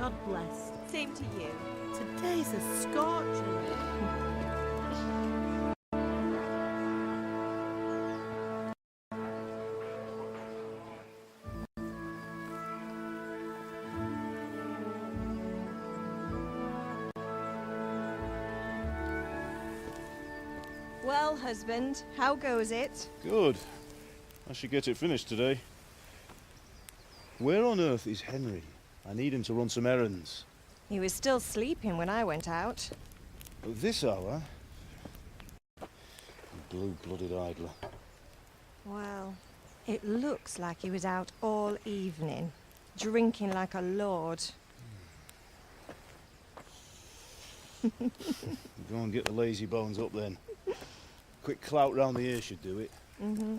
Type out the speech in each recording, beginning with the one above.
God bless. Same to you. Today's a scorcher. Well, husband, how goes it? Good. I should get it finished today. Where on earth is Henry? I need him to run some errands. He was still sleeping when I went out. At this hour? Blue-blooded idler. Well, it looks like he was out all evening, drinking like a lord. Go and get the lazy bones up then. Quick clout round the ear should do it. Mm-hmm.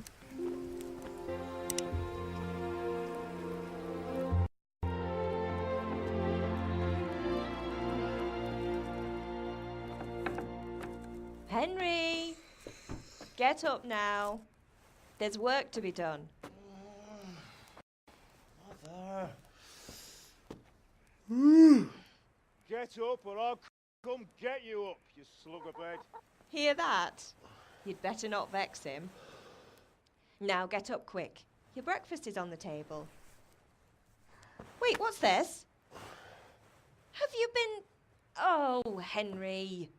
Henry! Get up now. There's work to be done. Mother! Get up or I'll come get you up, you slugabed. Hear that? You'd better not vex him. Now get up quick. Your breakfast is on the table. Wait, what's this? Have you been... Oh, Henry.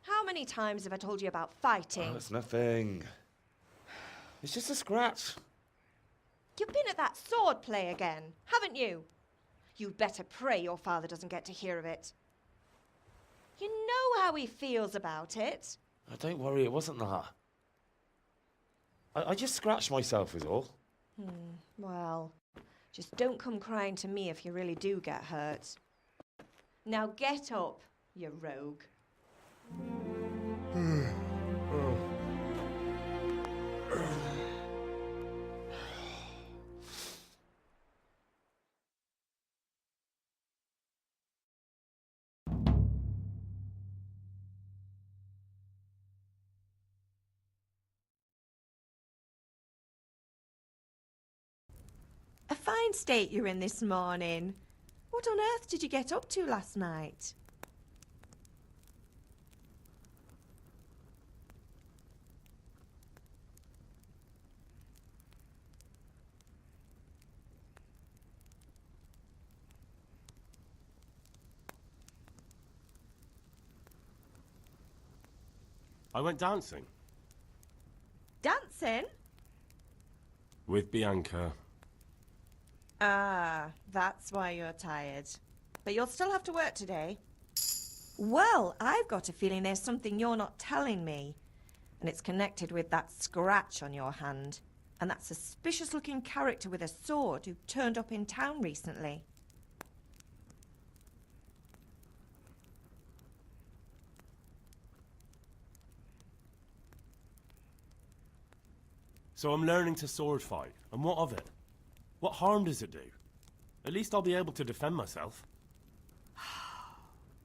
How many times have I told you about fighting? Oh, it's nothing. It's just a scratch. You've been at that sword play again, haven't you? You'd better pray your father doesn't get to hear of it. You know how he feels about it. Oh, don't worry, it wasn't that. I just scratched myself is all. Well, just don't come crying to me if you really do get hurt. Now get up, you rogue. A fine state you're in this morning. What on earth did you get up to last night? I went dancing. Dancing? With Bianca. Ah, that's why you're tired. But you'll still have to work today. Well, I've got a feeling there's something you're not telling me. And it's connected with that scratch on your hand. And that suspicious-looking character with a sword who turned up in town recently. So I'm learning to sword fight. And what of it? What harm does it do? At least I'll be able to defend myself.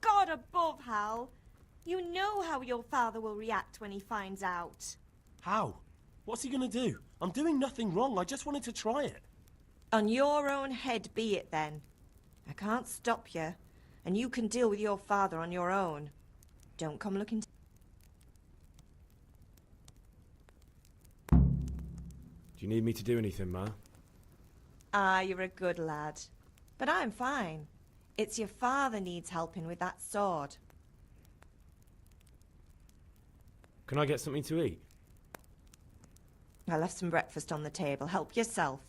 God above, Hal. You know how your father will react when he finds out. How? What's he gonna do? I'm doing nothing wrong. I just wanted to try it. On your own head be it then. I can't stop you, and you can deal with your father on your own. Don't come looking to... Do you need me to do anything, Ma? Ah, you're a good lad. But I'm fine. It's your father needs helping with that sword. Can I get something to eat? I left some breakfast on the table. Help yourself.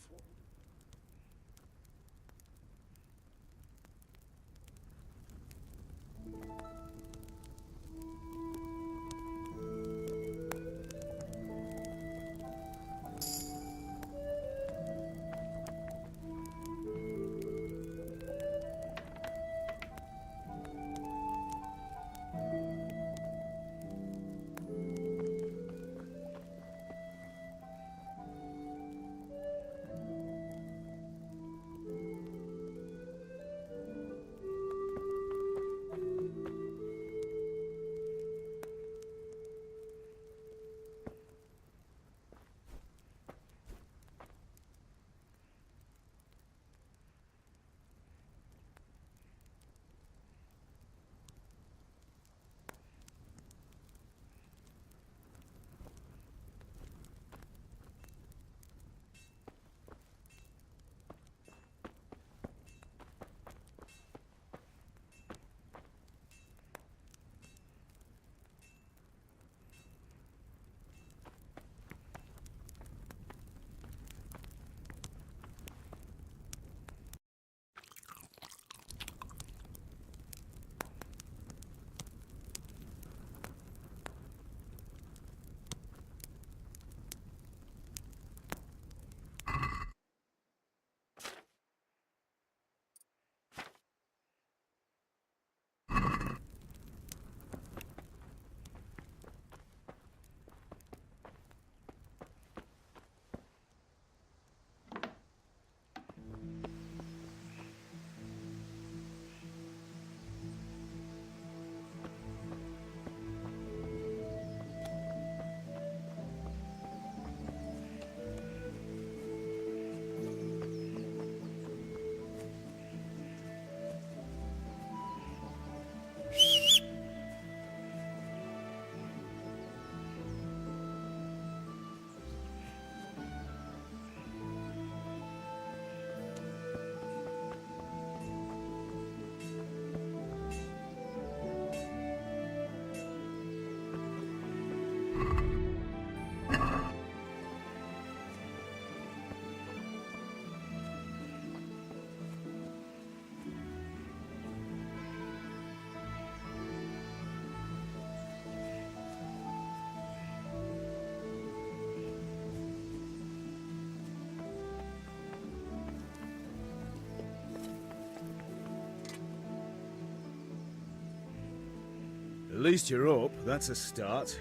least you're up, that's a start.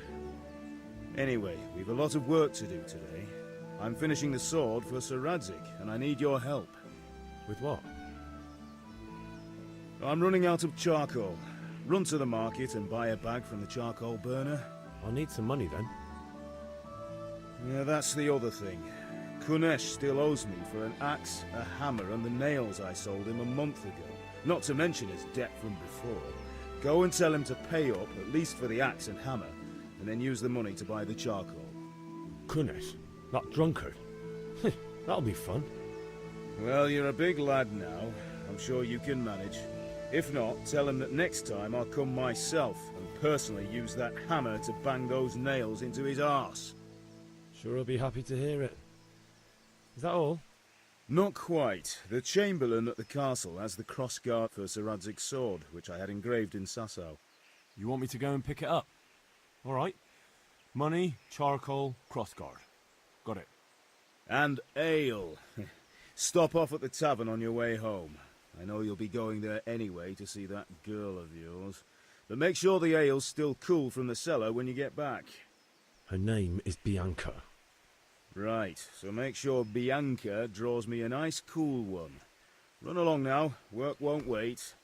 Anyway, we've a lot of work to do today. I'm finishing the sword for Sir Radzig, and I need your help. With what? I'm running out of charcoal. Run to the market and buy a bag from the charcoal burner. I'll need some money then. Yeah, that's the other thing. Kunesh still owes me for an axe, a hammer, and the nails I sold him a month ago. Not to mention his debt from before. Go and tell him to pay up, at least for the axe and hammer, and then use the money to buy the charcoal. Kunesh? That drunkard? That'll be fun. Well, you're a big lad now. I'm sure you can manage. If not, tell him that next time I'll come myself and personally use that hammer to bang those nails into his arse. Sure, I'll be happy to hear it. Is that all? Not quite. The Chamberlain at the castle has the crossguard for Sir Radzig's sword, which I had engraved in Sasau. You want me to go and pick it up? All right. Money, charcoal, crossguard. Got it. And ale. Stop off at the tavern on your way home. I know you'll be going there anyway to see that girl of yours. But make sure the ale's still cool from the cellar when you get back. Her name is Bianca. Right, so make sure Bianca draws me a nice cool one. Run along now, work won't wait.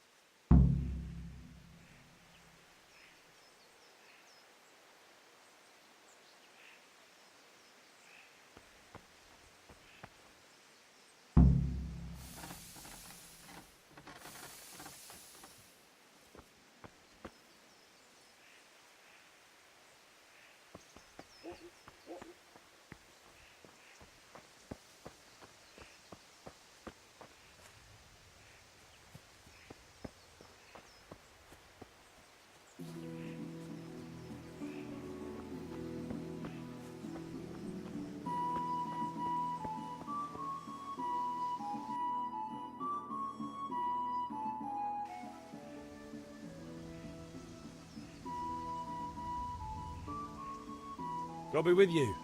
God be with you.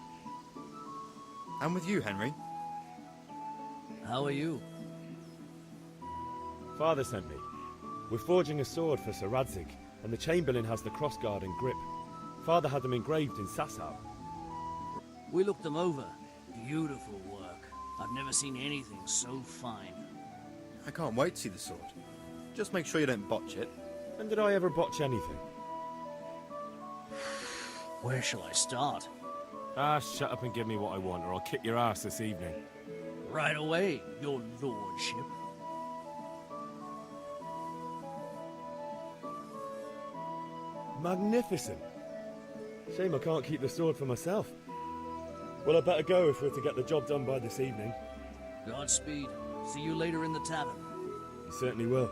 And with you, Henry. How are you? Father sent me. We're forging a sword for Sir Radzig, and the Chamberlain has the crossguard and grip. Father had them engraved in Sasau. We looked them over. Beautiful work. I've never seen anything so fine. I can't wait to see the sword. Just make sure you don't botch it. When did I ever botch anything? Where shall I start? Ah, shut up and give me what I want, or I'll kick your ass this evening. Right away, your lordship. Magnificent. Shame I can't keep the sword for myself. Well, I better go if we're to get the job done by this evening. Godspeed. See you later in the tavern. You certainly will.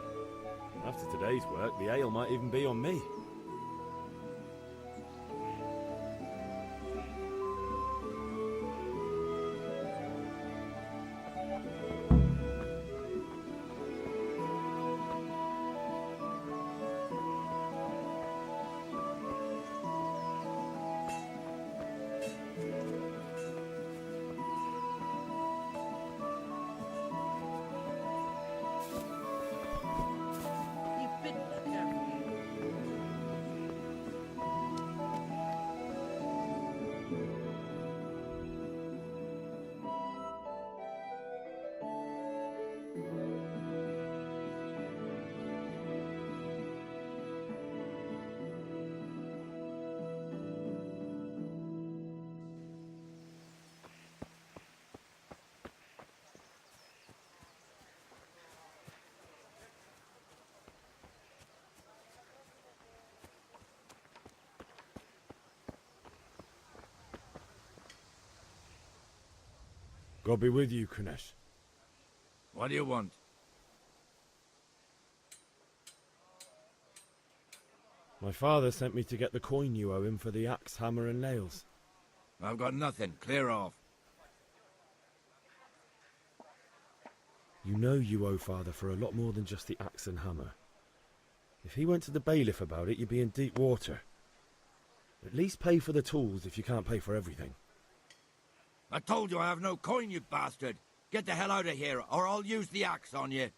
After today's work, the ale might even be on me. You've been there, haven't you? God be with you, Kunesh. What do you want? My father sent me to get the coin you owe him for the axe, hammer and nails. I've got nothing. Clear off. You know you owe father for a lot more than just the axe and hammer. If he went to the bailiff about it, you'd be in deep water. At least pay for the tools if you can't pay for everything. I told you I have no coin, you bastard. Get the hell out of here, or I'll use the axe on you.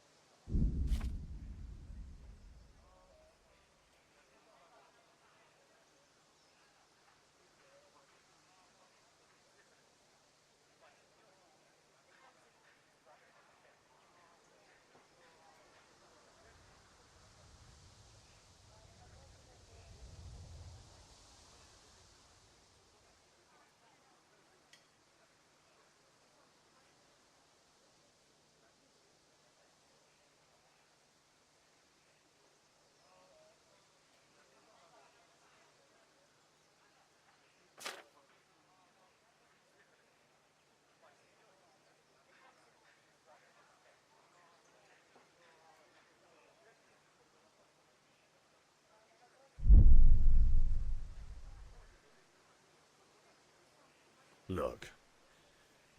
Look,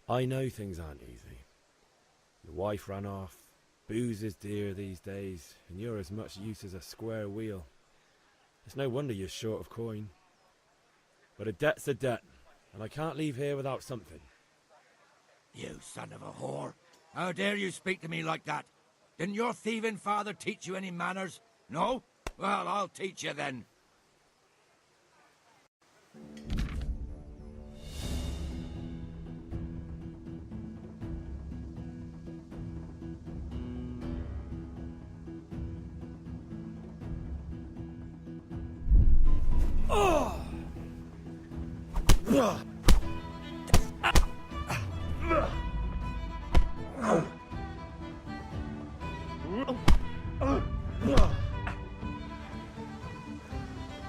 I know things aren't easy. Your wife ran off, booze is dear these days, and you're as much use as a square wheel. It's no wonder you're short of coin. But a debt's a debt, and I can't leave here without something. You son of a whore. How dare you speak to me like that? Didn't your thieving father teach you any manners? No? Well, I'll teach you then.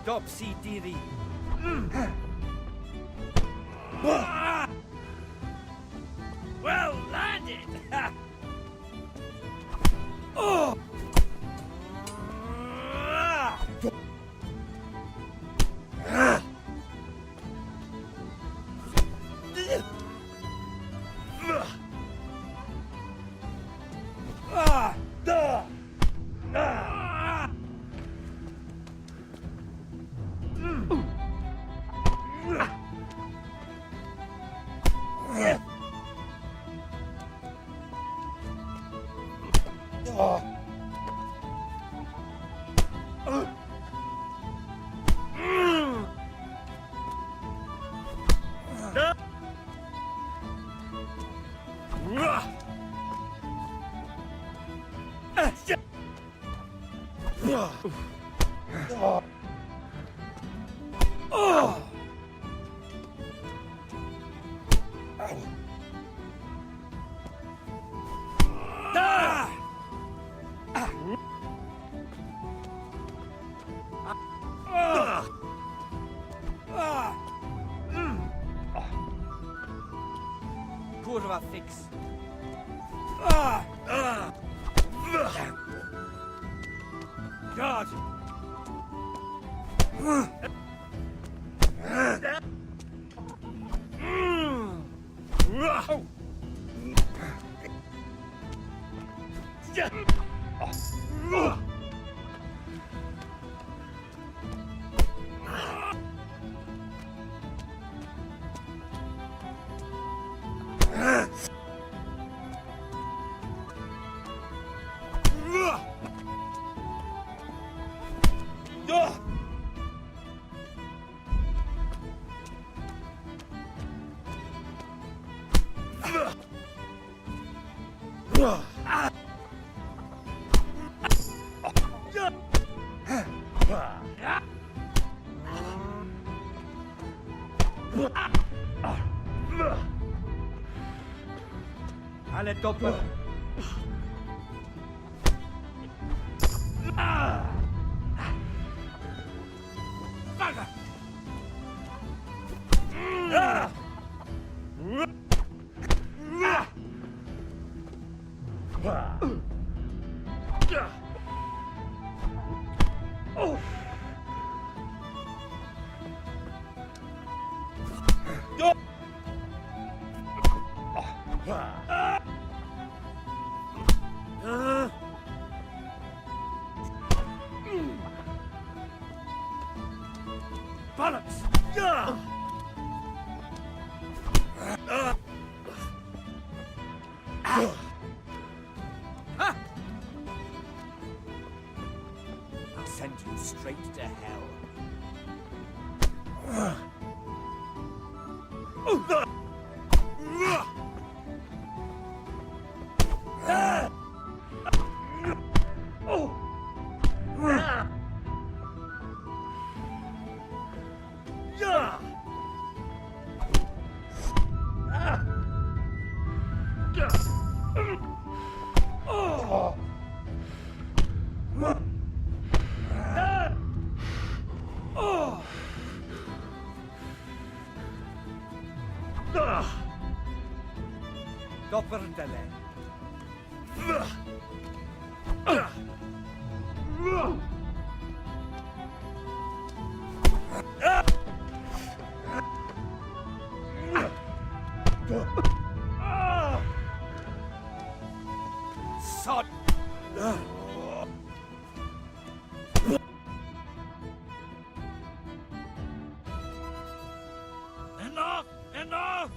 Topsy diddy. Well landed. Oh. Kurwa fix. God. Ale doppel. Balance. I'll send you straight to hell. sod! Enough! Enough!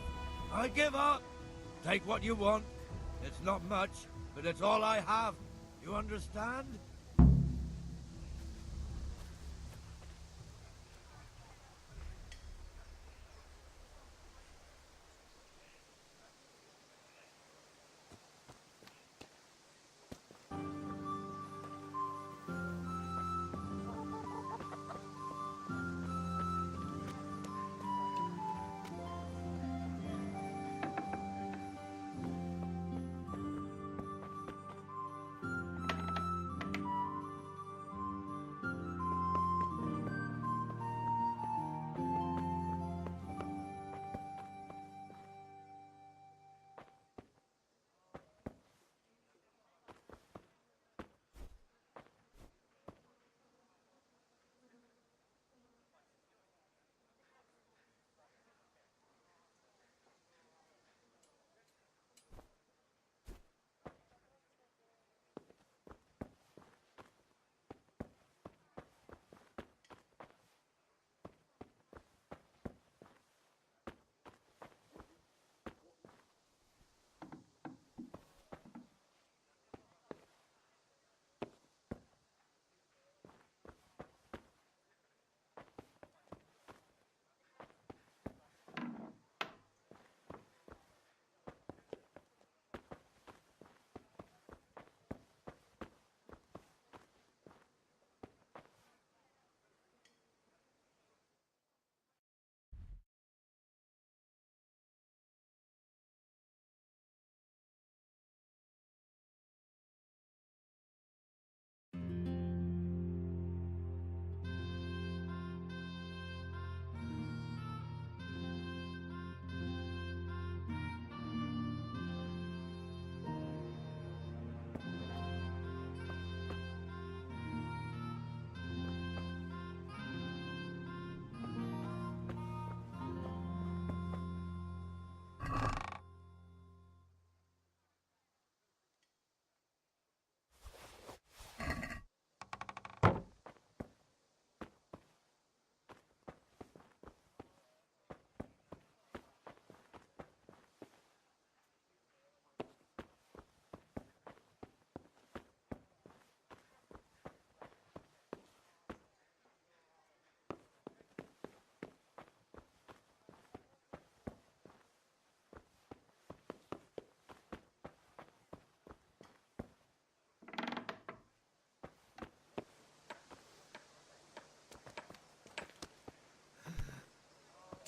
I give up. Take what you want. It's not much, but it's all I have. You understand?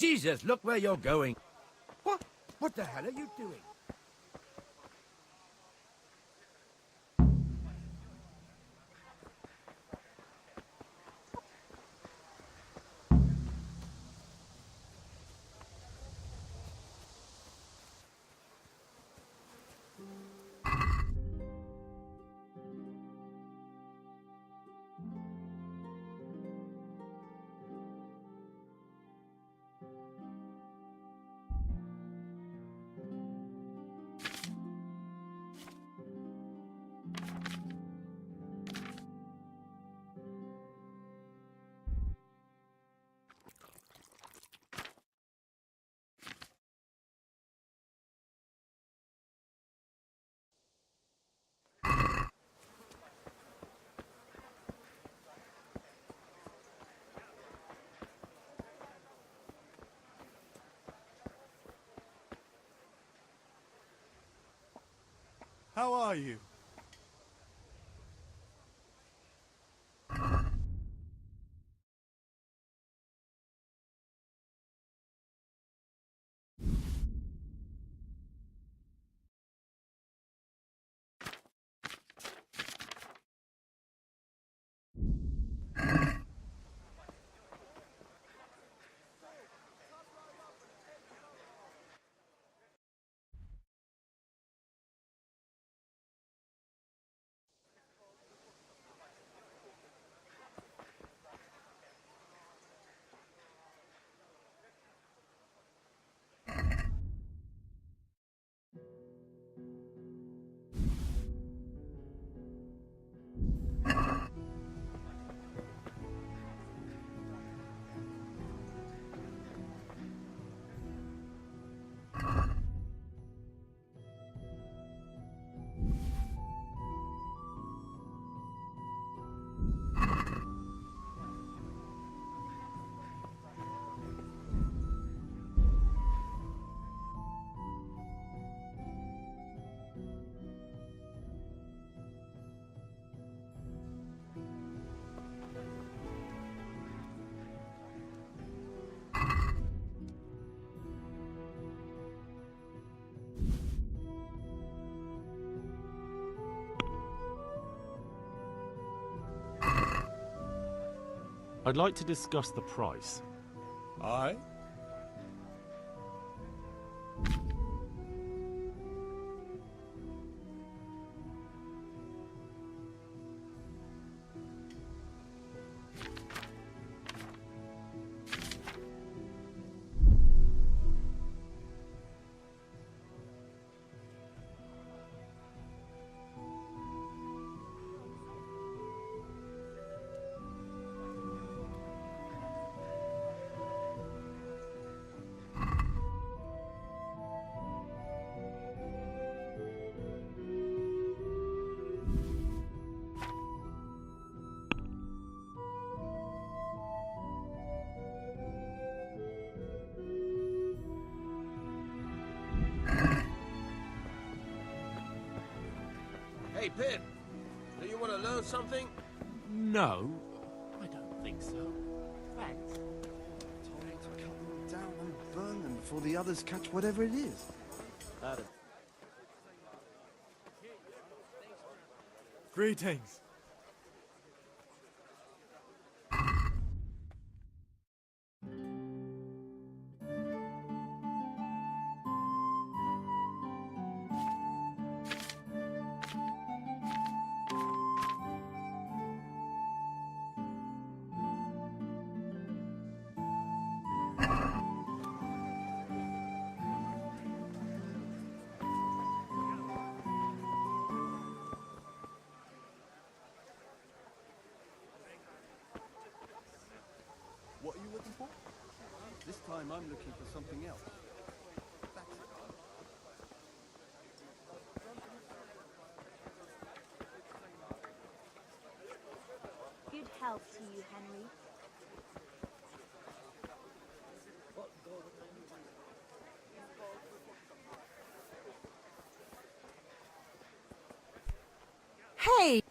Jesus, look where you're going. What? What the hell are you doing? How are you? I'd like to discuss the price. Aye? Hey, Pip, do you want to learn something? No, I don't think so. Thanks. Told him to cut them down and burn them before the others catch whatever it is. Greetings. What are you looking for? This time I'm looking for something else. Good health to you, Henry. Hey!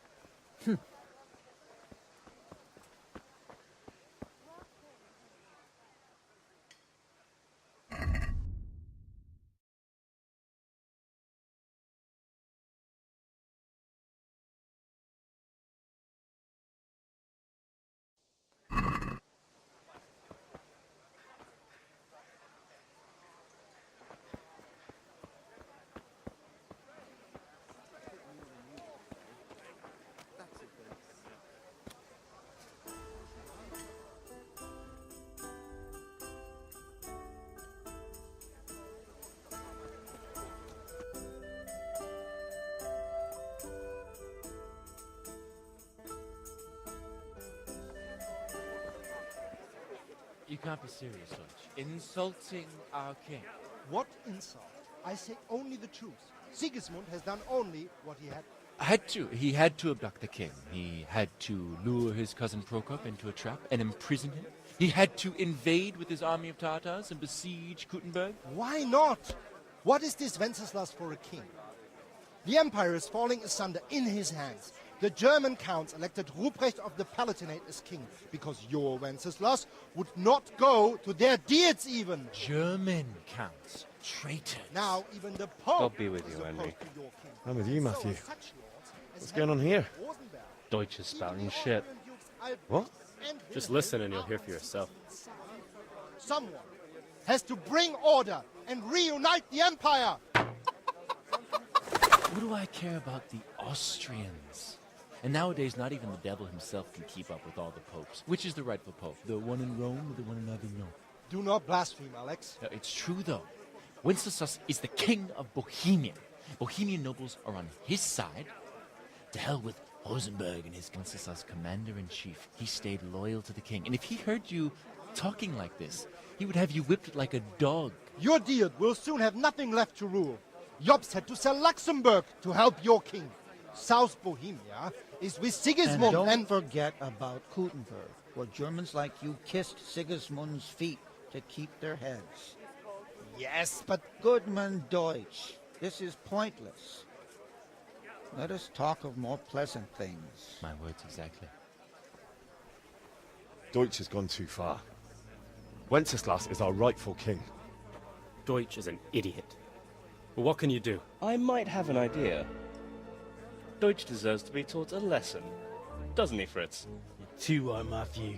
You can't be serious, Dodge. Insulting our king. What insult? I say only the truth. Sigismund has done only what he had. He had to abduct the king. He had to lure his cousin Prokop into a trap and imprison him. He had to invade with his army of Tartars and besiege Kuttenberg. Why not? What is this Wenceslas for a king? The empire is falling asunder in his hands. The German counts elected Ruprecht of the Palatinate as king because your Wenceslas would not go to their deeds even. German counts. Traitors. Now even the Pope God be with is you, opposed Henry. to your king. I'm with you, So Matthew. are such lords as What's going on here? Rosenberg. Deutsch is spouting shit. What? Just listen and you'll hear for yourself. Someone has to bring order and reunite the empire. What do I care about the Austrians? And nowadays, not even the devil himself can keep up with all the popes. Which is the rightful pope? The one in Rome or the one in Avignon? Do not blaspheme, Alex. No, it's true, though. Wenceslas is the king of Bohemia. Bohemian nobles are on his side. To hell with Rosenberg and his Wenceslas commander-in-chief. He stayed loyal to the king. And if he heard you talking like this, he would have you whipped like a dog. Your Diet will soon have nothing left to rule. Jobst had to sell Luxembourg to help your king. South Bohemia is with Sigismund And don't forget about Kuttenberg, where Germans like you kissed Sigismund's feet to keep their heads. Yes, but Goodman Deutsch, this is pointless. Let us talk of more pleasant things. My words exactly. Deutsch has gone too far. Wenceslas is our rightful king. Deutsch is an idiot. Well, what can you do? I might have an idea. Deutsch deserves to be taught a lesson. Doesn't he, Fritz? too are, Matthew.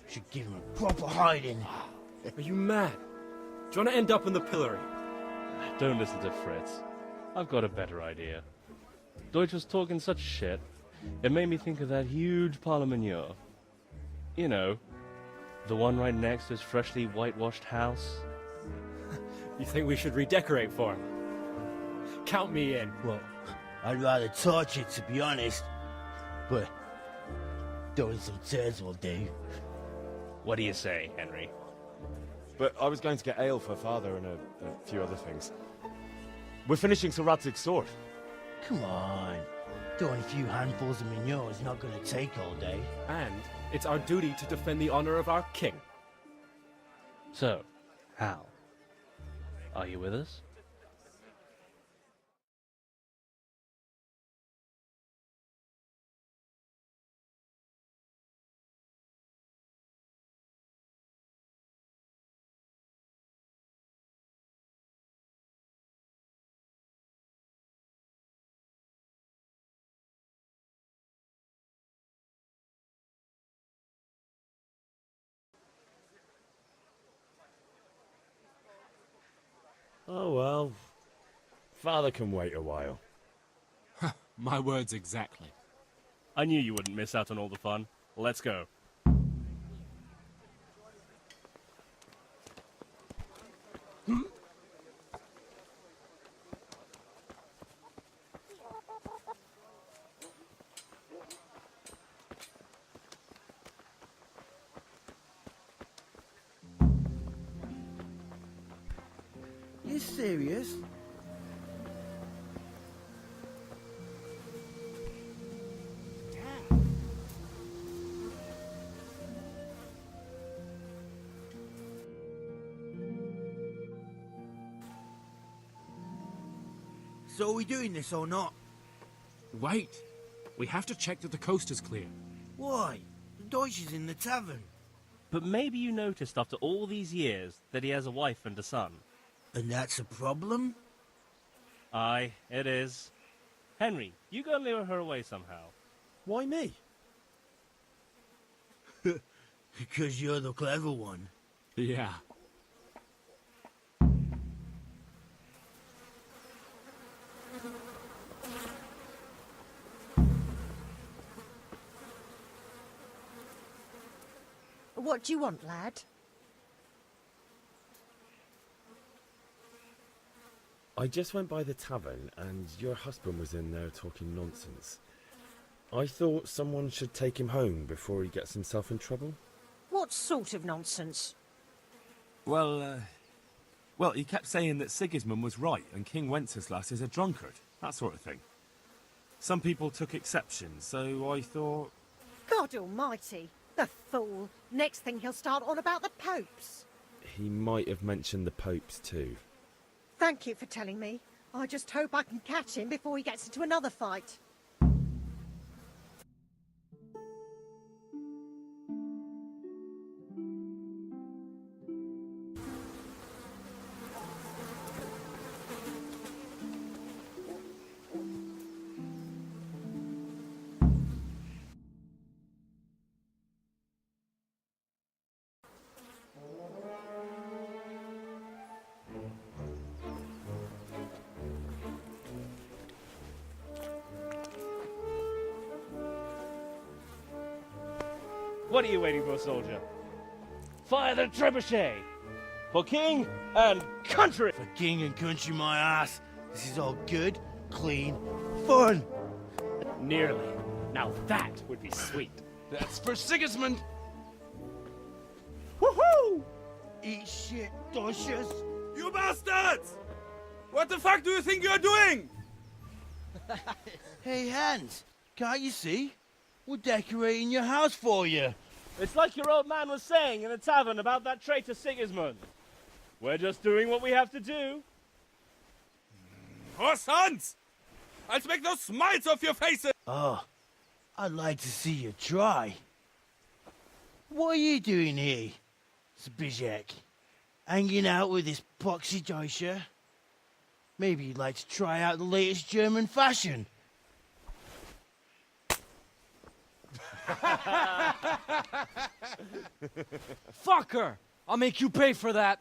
Should give him a proper hiding. Are you mad? Do you want to end up in the pillory? Don't listen to Fritz. I've got a better idea. Deutsch was talking such shit, it made me think of that huge parliament. You know, the one right next to his freshly whitewashed house. You think we should redecorate for him? Count me in. Well, I'd rather torch it, to be honest. But throwing some tears will do. What do you say, Henry? But I was going to get ale for Father and a few other things. We're finishing Sir Radzig's sword. Come on. Throwing a few handfuls of manure is not going to take all day. And it's our duty to defend the honor of our king. So, Hal, are you with us? Oh well. Father can wait a while. My words exactly. I knew you wouldn't miss out on all the fun. Let's go. You serious? So are we doing this or not? Wait. We have to check that the coast is clear. Why? The Deutsch is in the tavern. But maybe you noticed after all these years that he has a wife and a son. And that's a problem? Aye, it is. Henry, you go and lure her away somehow. Why me? Because you're the clever one. Yeah. What do you want, lad? I just went by the tavern and your husband was in there talking nonsense. I thought someone should take him home before he gets himself in trouble. What sort of nonsense? Well, he kept saying that Sigismund was right and King Wenceslas is a drunkard, that sort of thing. Some people took exception, so I thought... God almighty, the fool. Next thing he'll start on about the popes. He might have mentioned the popes too. Thank you for telling me. I just hope I can catch him before he gets into another fight. What are you waiting for, soldier? Fire the trebuchet! For king and country! For king and country, my ass. This is all good, clean, fun. Nearly. Now that would be sweet. That's for Sigismund! Woohoo! Eat shit, Deutsches. You bastards! What the fuck do you think you're doing? Hey, Hans, can't you see? We're decorating your house for you. It's like your old man was saying in the tavern about that traitor Sigismund. We're just doing what we have to do. Oh, sons! I'll make those smiles off your faces! Oh, I'd like to see you try. What are you doing here, Zbigniew? Hanging out with this poxy Deutscher? Maybe you'd like to try out the latest German fashion. Fucker! I'll make you pay for that.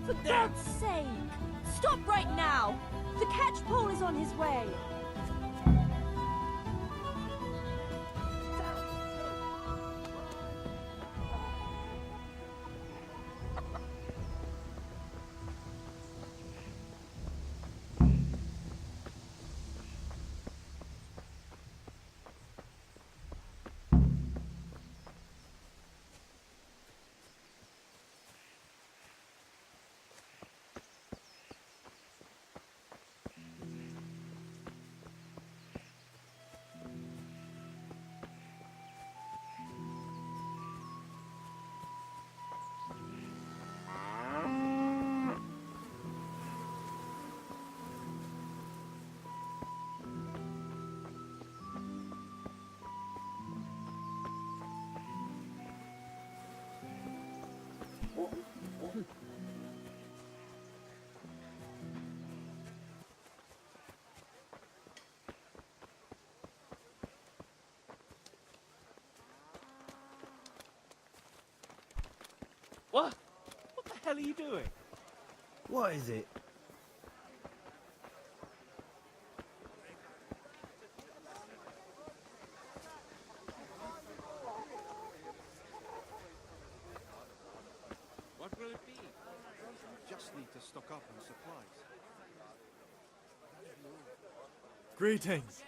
For God's sake! Stop right now! The catchpole is on his way! What? What the hell are you doing? What is it? What will it be? Just need to stock up on supplies. Greetings.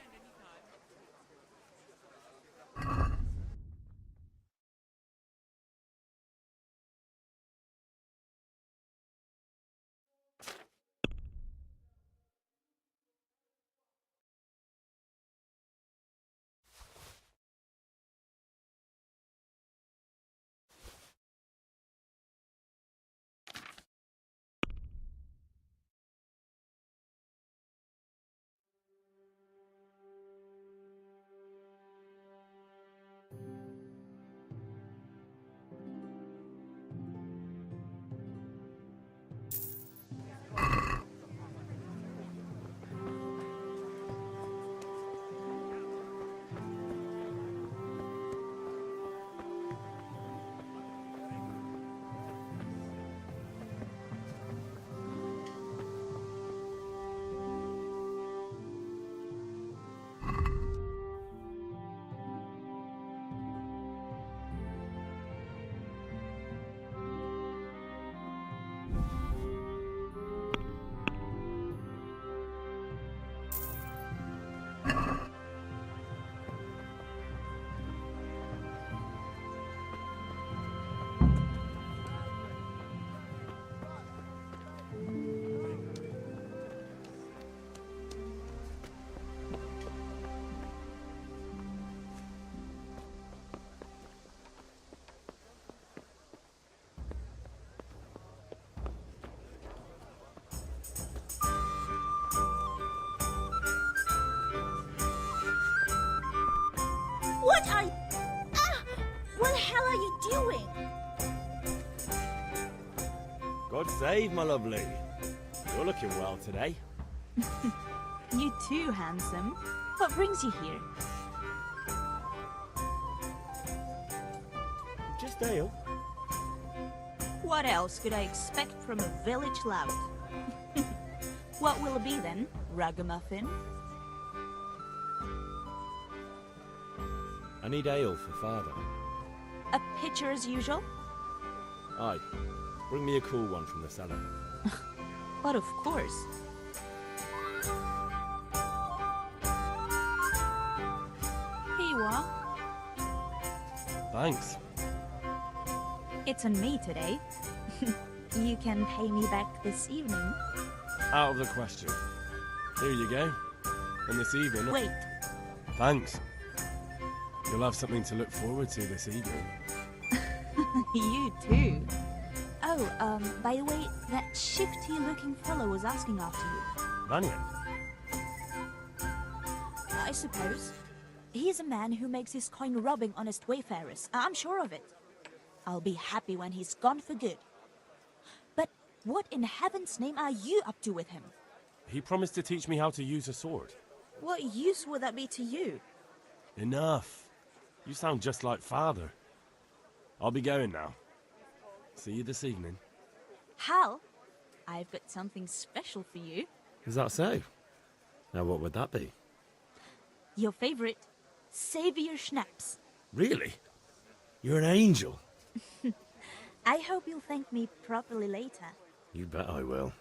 What are... what the hell are you doing? God save, my lovely. You're looking well today. You too, handsome. What brings you here? Just ale. What else could I expect from a village lout? What will it be then? Ragamuffin? I need ale for father. A pitcher as usual? Aye. Bring me a cool one from the cellar. But of course. Here you are. Thanks. It's on me today. You can pay me back this evening. Out of the question. Here you go. And this evening... Wait. Thanks. You'll have something to look forward to this evening. You too. Oh, by the way, that shifty-looking fellow was asking after you. Vanya? I suppose. He's a man who makes his coin robbing honest wayfarers. I'm sure of it. I'll be happy when he's gone for good. But what in heaven's name are you up to with him? He promised to teach me how to use a sword. What use would that be to you? Enough. You sound just like father. I'll be going now. See you this evening. Hal, I've got something special for you. Is that so? Now what would that be? Your favorite Savior Schnapps. Really? You're an angel. I hope you'll thank me properly later. You bet I will.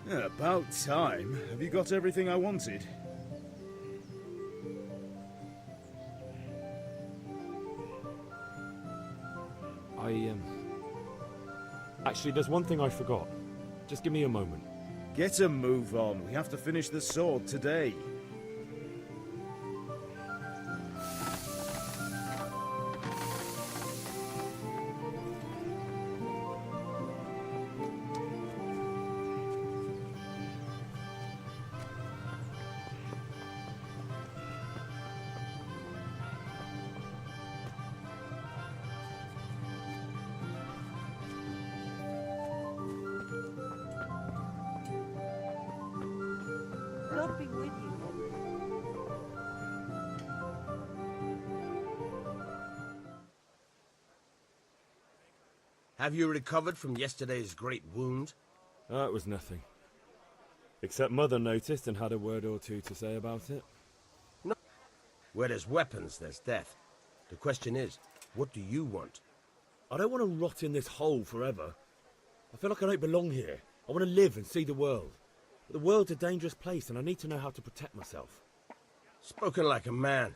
Yeah, about time. Have you got everything I wanted? Actually, there's one thing I forgot. Just give me a moment. Get a move on. We have to finish the sword today. God be with you. Have you recovered from yesterday's great wound? It was nothing. Except Mother noticed and had a word or two to say about it. No. Where there's weapons, there's death. The question is, what do you want? I don't want to rot in this hole forever. I feel like I don't belong here. I want to live and see the world. But the world's a dangerous place and I need to know how to protect myself. Spoken like a man.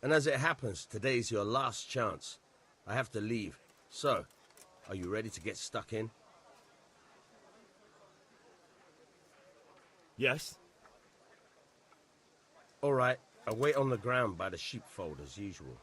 And as it happens, today's your last chance. I have to leave. So, are you ready to get stuck in? Yes. All right, I'll wait on the ground by the sheepfold as usual.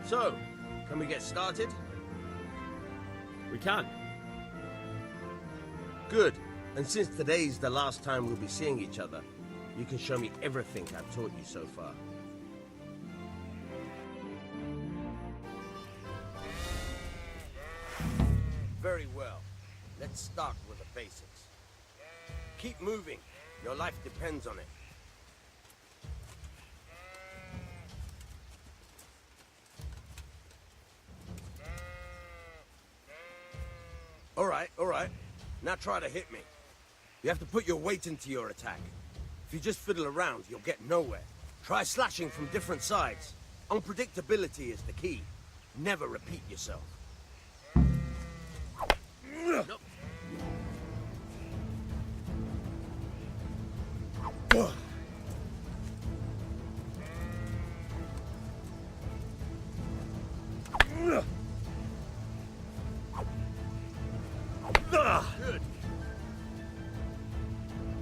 So, can we get started? We can. Good. And since today's the last time we'll be seeing each other, you can show me everything I've taught you so far. Very well. Let's start with the basics. Keep moving. Your life depends on it. All right. Now try to hit me. You have to put your weight into your attack. If you just fiddle around, you'll get nowhere. Try slashing from different sides. Unpredictability is the key. Never repeat yourself. Nope. Good.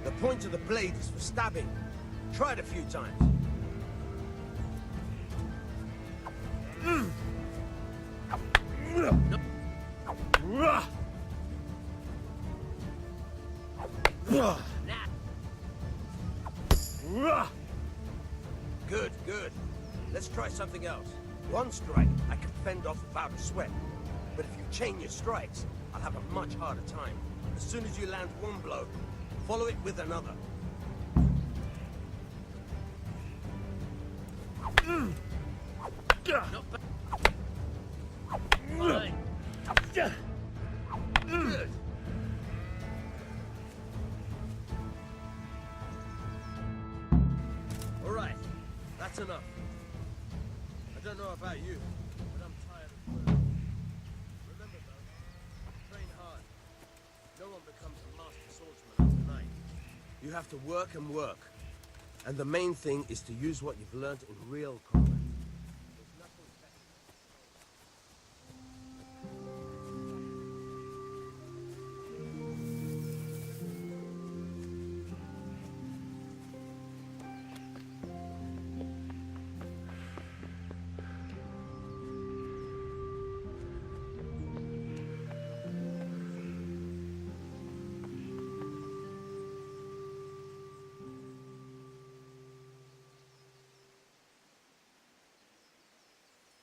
The point of the blade is for stabbing. Try it a few times. Good. Let's try something else. One strike, I can fend off without a sweat. But if you chain your strikes, I'll have a much harder time. As soon as you land one blow, follow it with another. Fine. Good. All right, that's enough. I don't know about you, but I'm tired of work. Remember though, train hard. No one becomes a master swordsman overnight. You have to work and work. And the main thing is to use what you've learned in real combat.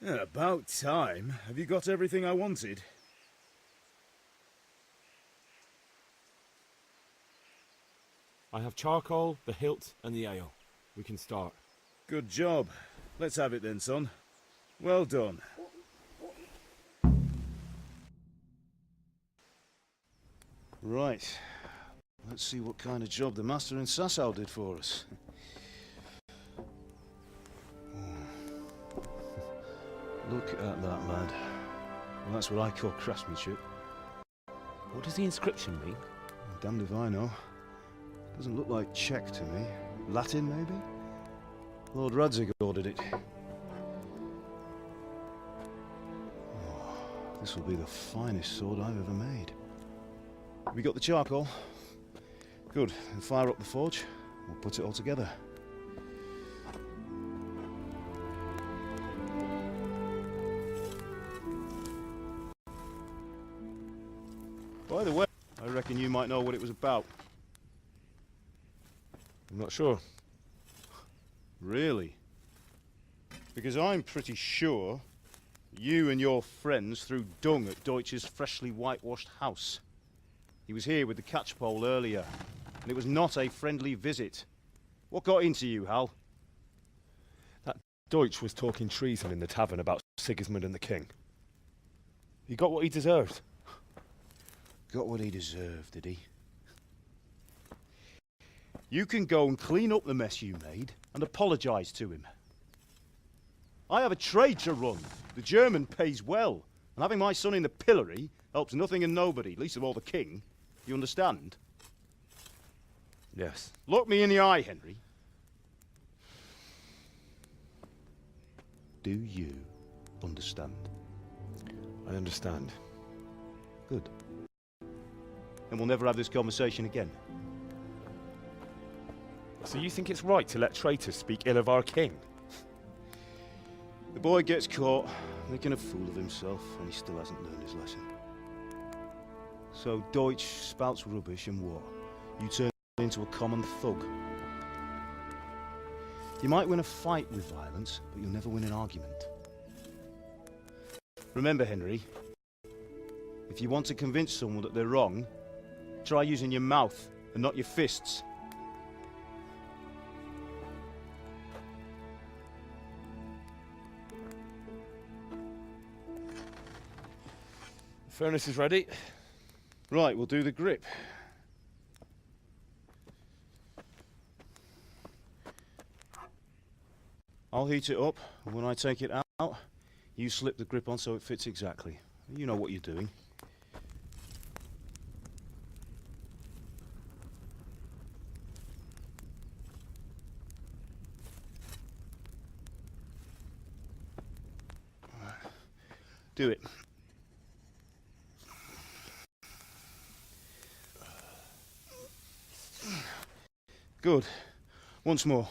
Yeah, about time. Have you got everything I wanted? I have charcoal, the hilt, and the ale. We can start. Good job. Let's have it then, son. Well done. Right. Let's see what kind of job the master in Sasau did for us. Look at that, lad. Well, that's what I call craftsmanship. What does the inscription mean? Damned if I know. Doesn't look like Czech to me. Latin, maybe? Lord Radzig ordered it. Oh, this will be the finest sword I've ever made. Have you got the charcoal? Good. Then fire up the forge. We'll put it all together. By the way, I reckon you might know what it was about. I'm not sure. Really? Because I'm pretty sure you and your friends threw dung at Deutsch's freshly whitewashed house. He was here with the catchpole earlier, and it was not a friendly visit. What got into you, Hal? That Deutsch was talking treason in the tavern about Sigismund and the king. He got what he deserved. Got what he deserved, did he? You can go and clean up the mess you made and apologise to him. I have a trade to run. The German pays well, and having my son in the pillory helps nothing and nobody, least of all the king. You understand? Yes. Look me in the eye, Henry. Do you understand? I understand. Good. And we'll never have this conversation again. So you think it's right to let traitors speak ill of our king? The boy gets caught making a fool of himself, and he still hasn't learned his lesson. So Deutsch spouts rubbish and what? you turn into a common thug. You might win a fight with violence, but you'll never win an argument. Remember, Henry, if you want to convince someone that they're wrong, try using your mouth and not your fists. The furnace is ready. Right, we'll do the grip. I'll heat it up, and when I take it out, you slip the grip on so it fits exactly. You know what you're doing. Do it. Good. Once more.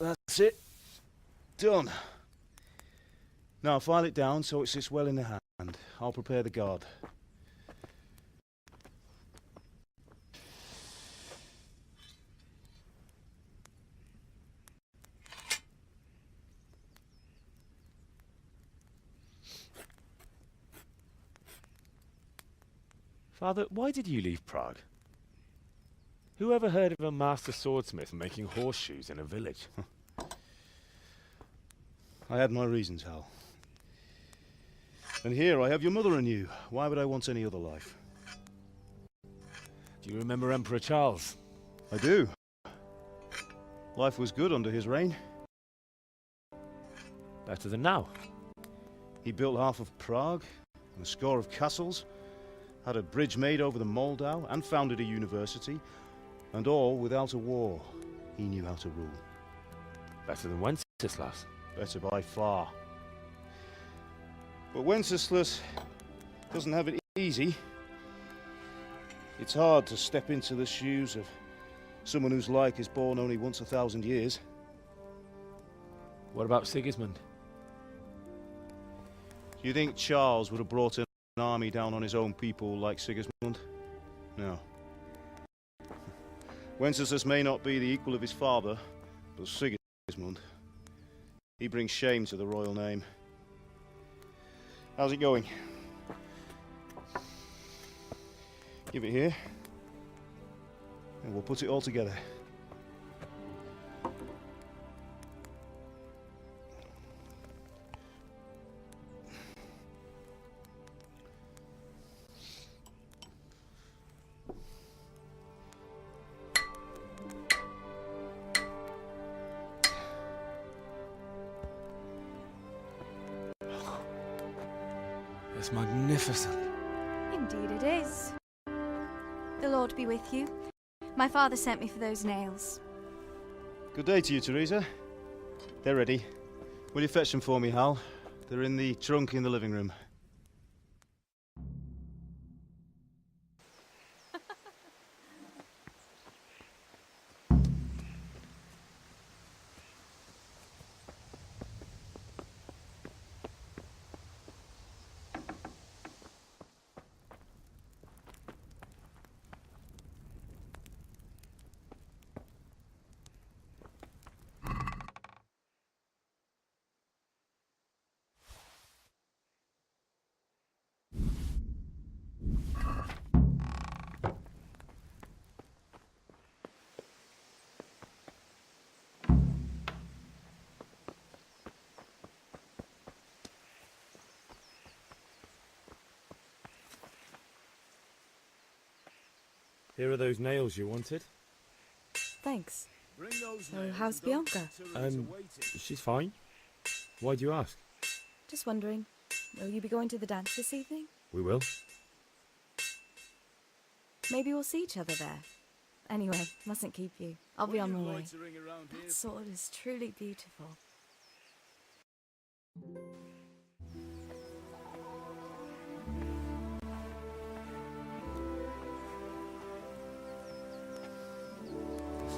That's it. Done. Now file it down so it sits well in the hand. I'll prepare the guard. Father, why did you leave Prague? Who ever heard of a master swordsmith making horseshoes in a village? I had my reasons, Hal. And here I have your mother and you. Why would I want any other life? Do you remember Emperor Charles? I do. Life was good under his reign. Better than now. He built half of Prague, and a score of castles, had a bridge made over the Moldau, and founded a university, and all without a war. He knew how to rule. Better than Wenceslas. Better by far. But Wenceslas doesn't have it easy. It's hard to step into the shoes of someone whose like is born only once 1,000 years. What about Sigismund? Do you think Charles would have brought an army down on his own people like Sigismund? No. Wenceslas may not be the equal of his father, but Sigismund, he brings shame to the royal name. How's it going? Give it here, and we'll put it all together. It's magnificent. Indeed it is. The Lord be with you. My father sent me for those nails. Good day to you, Teresa. They're ready. Will you fetch them for me, Hal? They're in the trunk in the living room. Here are those nails you wanted. Thanks. So, how's Bianca? She's fine. Why do you ask? Just wondering, will you be going to the dance this evening? We will. Maybe we'll see each other there. Anyway, mustn't keep you. I'll be on my way. That sword is truly beautiful.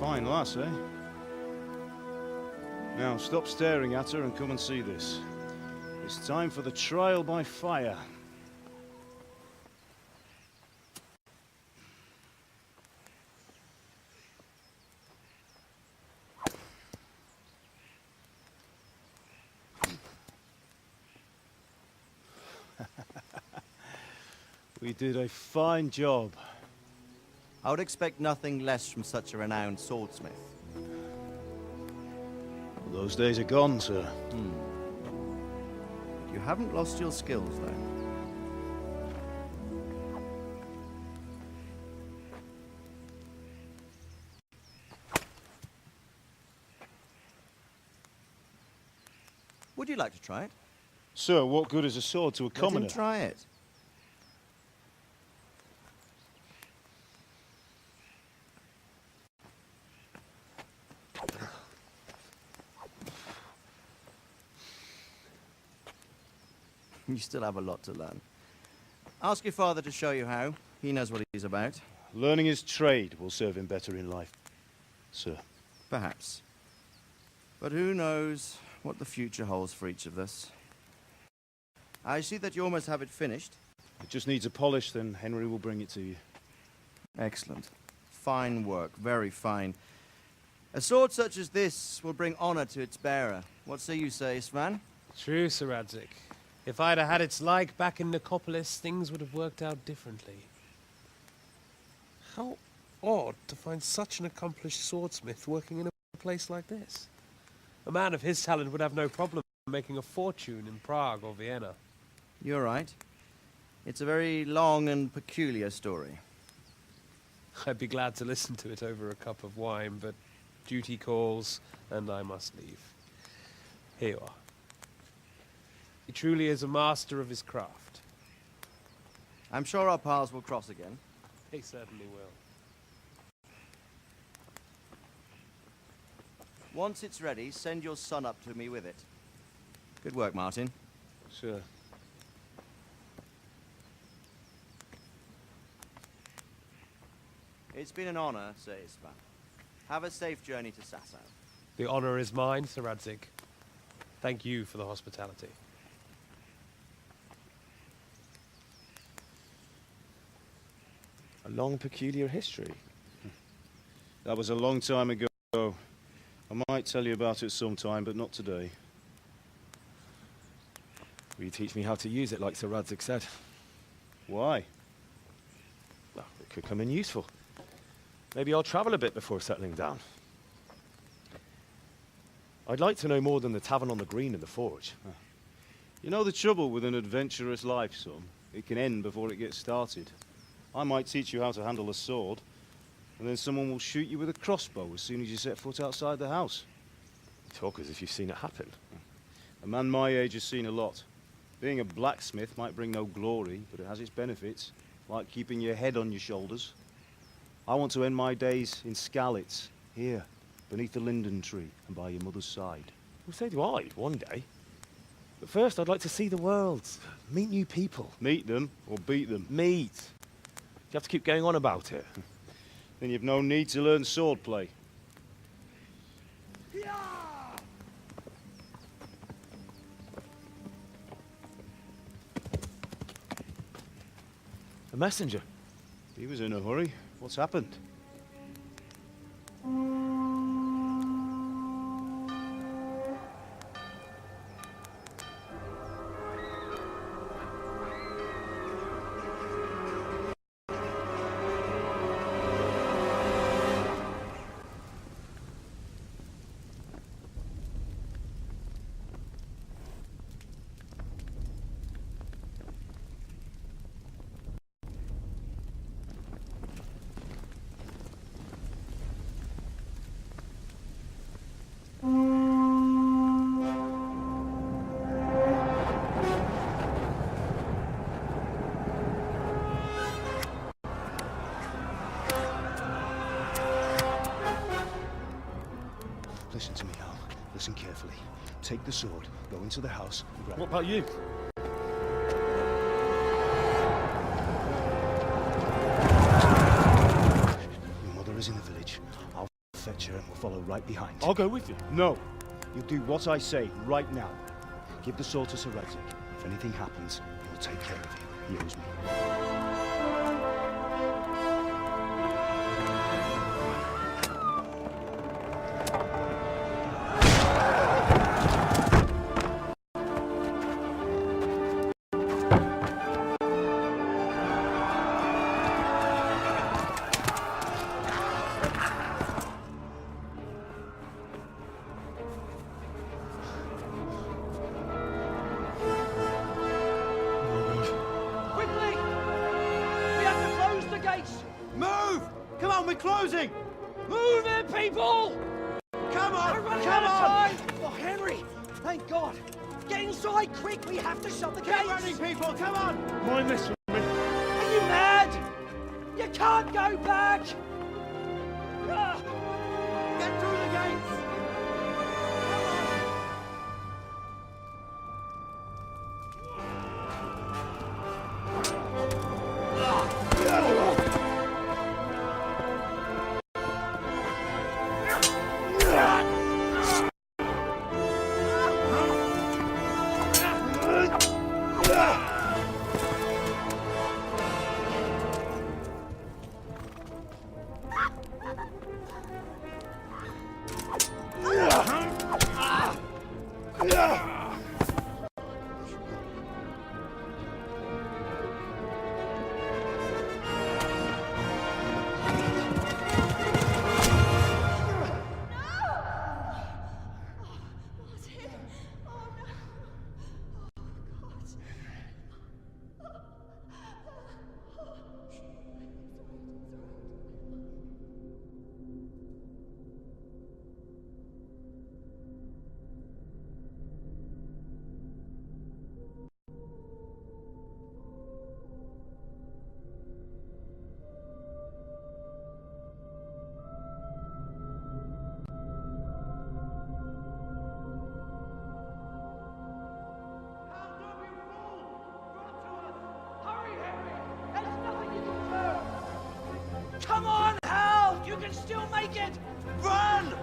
Fine lass, eh? Now stop staring at her and come and see this. It's time for the trial by fire. We did a fine job. I would expect nothing less from such a renowned swordsmith. Well, those days are gone, sir. You haven't lost your skills, though. Would you like to try it? Sir, what good is a sword to a commoner? Let him try it. You still have a lot to learn. Ask your father to show you how. He knows what he's about. Learning his trade will serve him better in life, sir. Perhaps. But who knows what the future holds for each of us. I see that you almost have it finished. It just needs a polish, then Henry will bring it to you. Excellent. Fine work, very fine. A sword such as this will bring honor to its bearer. What say you, Svan? True, Sir Radzig. If I'd have had its like back in Nicopolis, things would have worked out differently. How odd to find such an accomplished swordsmith working in a place like this. A man of his talent would have no problem making a fortune in Prague or Vienna. You're right. It's a very long and peculiar story. I'd be glad to listen to it over a cup of wine, but duty calls, and I must leave. Here you are. He truly is a master of his craft. I'm sure our paths will cross again. They certainly will. Once it's ready, send your son up to me with it. Good work, Martin. Sure. It's been an honor, Sir Isvan. Have a safe journey to Sasau. The honor is mine, Sir Radzig. Thank you for the hospitality. A long, peculiar history. That was a long time ago. I might tell you about it sometime, but not today. Will you teach me how to use it, like Sir Radzig said? Why? Well, it could come in useful. Maybe I'll travel a bit before settling down. I'd like to know more than the tavern on the green and the forge. You know the trouble with an adventurous life, son? It can end before it gets started. I might teach you how to handle a sword, and then someone will shoot you with a crossbow as soon as you set foot outside the house. You talk as if you've seen it happen. A man my age has seen a lot. Being a blacksmith might bring no glory, but it has its benefits, like keeping your head on your shoulders. I want to end my days in Skalitz, here, beneath the linden tree and by your mother's side. Well, so do I, one day. But first, I'd like to see the world, meet new people. Meet them or beat them? Meet. You have to keep going on about it. Then you've no need to learn swordplay. A messenger. He was in a hurry. What's happened? Listen to me, Hal. Listen carefully. Take the sword, go into the house, and grab What about you? Your mother is in the village. I'll fetch her and we'll follow right behind. I'll go with you. No. You'll do what I say right now. Give the sword to Sir Radzig. If anything happens, he'll take care of you. He owes me. on, we're closing! Move it, people! Come on, We're running come out of on! time! Oh, Henry! Thank God! Get inside, quick! We have to shut the gates! Get running, people, come on! Mind this one. Are you mad? You can't go back! Ah! Get through the gates! Come on, Hal! You can still make it! Run!